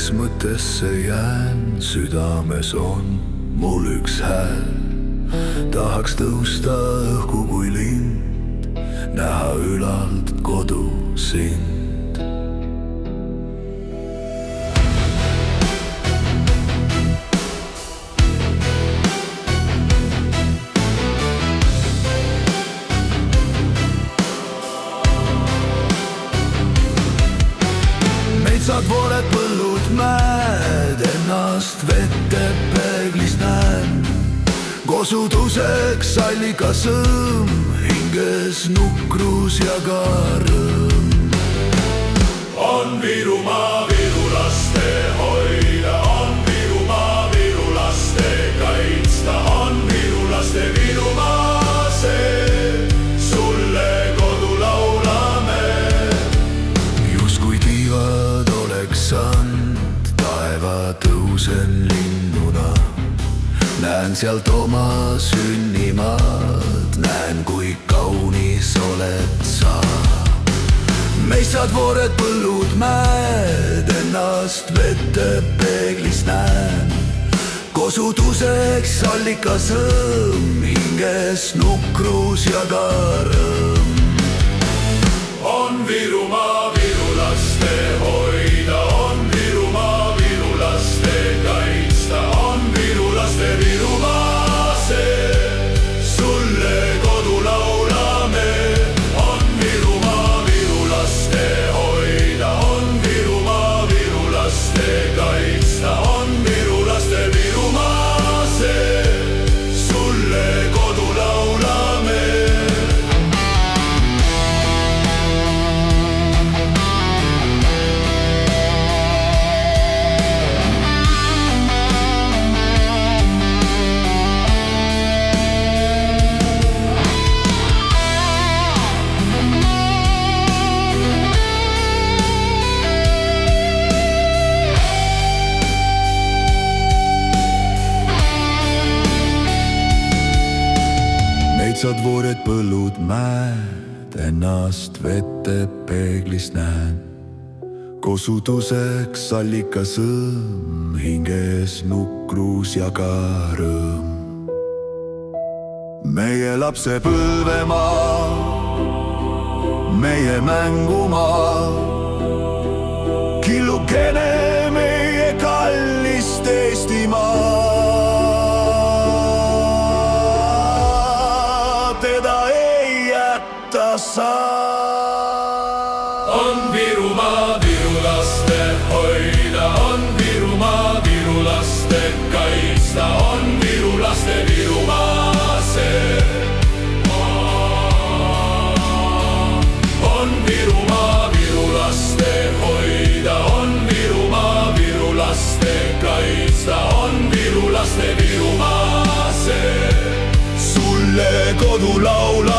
hetkeks mõttesse jään, südames on mul üks hääl. Tahaks tõusta õhku kui lind, näha ülalt kodu sind. Metsad, voored, põllud, mäed, ennast vette peeglist näen. Kosutuseks allikasõõm, hinges nukrus ja ka rõõm. On Virumaa virulaste hoida, on Virumaa virulaste kaitsta, on virulaste Virumaa see, sulle kodu laulame. Justkui tiivad oleks and, taeva tõusen linnuna. Näen sealt oma sünnimaad, näen, kui kaunis oled sa. Metsad, voored, põllud, mäed, ennast vette peeglist näen. Kosutuseks allikasõõm, hinges nukrus ja ka rõõm. On Virumaa virulaste hoida, on Virumaa virulaste kaitsta, on virulaste Virumaa see, sulle kodu laulame. On Virumaa virulaste hoida, on Virumaa virulaste kaitsta, on virulaste Virumaa see, sulle kodu laulame. Metsad, voored, põllud, mäed, ennast vette peeglist näen. Kosutuseks allikasõõm, hinges nukrus ja ka rõõm. Meie lapsepõlvemaa, meie mängumaa, killukene meie kallist Eestimaa. Teda ei jätta saa. On Virumaa virulaste hoida, on Virumaa virulaste kaitsta, on virulaste Virumaa see. On Virumaa virulaste hoida, on Virumaa virulaste kaitsta, on virulaste Virumaa see, sulle kodu laula.